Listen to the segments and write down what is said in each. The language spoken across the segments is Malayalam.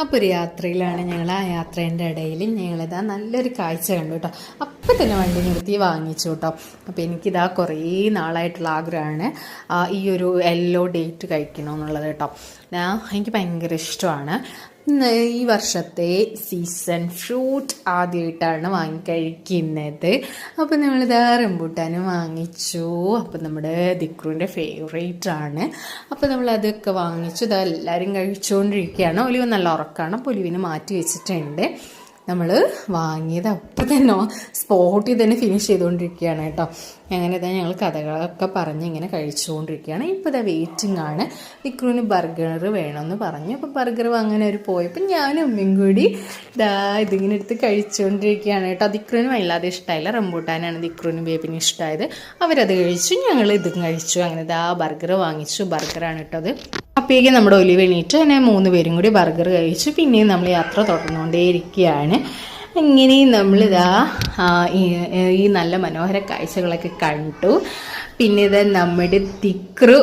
അപ്പോൾ ഒരു യാത്രയിലാണ് ഞങ്ങൾ. ആ യാത്രേൻ്റെ ഇടയിൽ ഞങ്ങളിതാ നല്ലൊരു കാഴ്ച കണ്ടു കേട്ടോ. അപ്പം തന്നെ വണ്ടി നിർത്തി വാങ്ങിച്ചു കേട്ടോ. അപ്പോൾ എനിക്കിതാ കുറേ നാളായിട്ടുള്ള ആഗ്രഹമാണ് ഈ ഒരു യെല്ലോ ഡേറ്റ് കഴിക്കണമെന്നുള്ളത് കേട്ടോ. എനിക്ക് ഭയങ്കര ഇഷ്ടമാണ്. ഈ വർഷത്തെ സീസൺ ഫ്രൂട്ട് ആദ്യമായിട്ടാണ് വാങ്ങിക്കഴിക്കുന്നത്. അപ്പോൾ നമ്മളിതാ റംബൂട്ടാനും വാങ്ങിച്ചു. അപ്പോൾ നമ്മുടെ ദിക്രുവിൻ്റെ ഫേവറേറ്റ് ആണ്. അപ്പോൾ നമ്മളതൊക്കെ വാങ്ങിച്ചു. ഇതാ എല്ലാവരും കഴിച്ചുകൊണ്ടിരിക്കുകയാണ്. ഒലിവ് നല്ല ഉറക്കമാണ്. അപ്പോൾ ഒലിവിന് മാറ്റി വെച്ചിട്ടുണ്ട്. നമ്മൾ വാങ്ങിയത് അപ്പം തന്നെ സ്പോട്ടിൽ തന്നെ ഫിനിഷ് ചെയ്തുകൊണ്ടിരിക്കുകയാണ് കേട്ടോ. അങ്ങനെ തന്നെ ഞങ്ങൾ കഥകളൊക്കെ പറഞ്ഞ് ഇങ്ങനെ കഴിച്ചുകൊണ്ടിരിക്കുകയാണ്. ഇപ്പോൾ ഇതാ വെയിറ്റിംഗ് ആണ്. വിക്രുവിന് ബർഗർ വേണമെന്ന് പറഞ്ഞു. അപ്പോൾ ബർഗർ വാങ്ങാൻ അവർ പോയപ്പോൾ ഞാനും അമ്മയും കൂടി ഇതിങ്ങനെ എടുത്ത് കഴിച്ചുകൊണ്ടിരിക്കുകയാണ് കേട്ടോ. ദിക്രുവിന് വല്ലാതെ ഇഷ്ടമായില്ല. റംബൂട്ടാനാണ് ദിക്രുവിനും ബേബിനും ഇഷ്ടമായത്. അവരത് കഴിച്ചു, ഞങ്ങൾ ഇതും കഴിച്ചു. അങ്ങനെ ബർഗർ വാങ്ങിച്ചു. ബർഗറാണ് കേട്ടത്. അപ്പോഴേക്കും നമ്മുടെ ഒലിവ് എണീറ്റ് അങ്ങനെ 3 പേരും കൂടി ബർഗർ കഴിച്ചു. പിന്നെയും നമ്മൾ യാത്ര തുടർന്നുകൊണ്ടേയിരിക്കുകയാണ്. ഇങ്ങനെ നമ്മളിതാ ഈ നല്ല മനോഹര കാഴ്ചകളൊക്കെ കണ്ടു. പിന്നെ ഇത് നമ്മുടെ ദിക്രു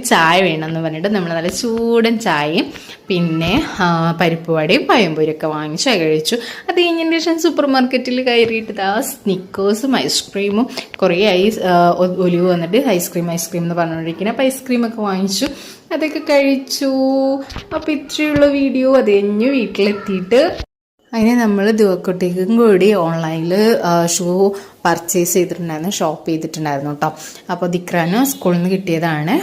ചായ വേണമെന്ന് പറഞ്ഞിട്ട് നമ്മൾ നല്ല ചൂടൻ ചായയും പിന്നെ പരിപ്പ് വടയും പഴംപൊരിയൊക്കെ വാങ്ങിച്ചു കഴിച്ചു. അത് കഴിഞ്ഞതിന് ശേഷം സൂപ്പർ മാർക്കറ്റിൽ കയറിയിട്ട് സ്നിക്കേഴ്സും ഐസ്ക്രീമും കുറേ ഒലിവ് വന്നിട്ട് ഐസ്ക്രീം എന്ന് പറഞ്ഞുകൊണ്ടിരിക്കുന്നത്. അപ്പോൾ ഐസ്ക്രീമൊക്കെ വാങ്ങിച്ചു, അതൊക്കെ കഴിച്ചു. അപ്പോൾ ഇത്രയുള്ള വീഡിയോ. അത് കഴിഞ്ഞ് വീട്ടിലെത്തിയിട്ട് അതിന് നമ്മൾ ദിവക്കുട്ടിക്കും കൂടി ഓൺലൈനിൽ ഷൂ പർച്ചേസ് ചെയ്തിട്ടുണ്ടായിരുന്നു, ഷോപ്പ് ചെയ്തിട്ടുണ്ടായിരുന്നു കേട്ടോ. അപ്പോൾ ദിക്രാന് സ്കൂളിൽ നിന്ന് കിട്ടിയതാണ്.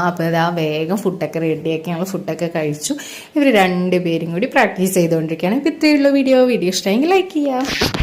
അപ്പോൾ ഇതാ വേഗം ഫുഡൊക്കെ റെഡിയാക്കി ഞങ്ങൾ ഫുഡൊക്കെ കഴിച്ചു. ഇവർ 2 പേരും കൂടി പ്രാക്ടീസ് ചെയ്തുകൊണ്ടിരിക്കുകയാണ്. ഇപ്പോൾ ഇത്രയുള്ള വീഡിയോ ഇഷ്ടമെങ്കിൽ ലൈക്ക് ചെയ്യുക.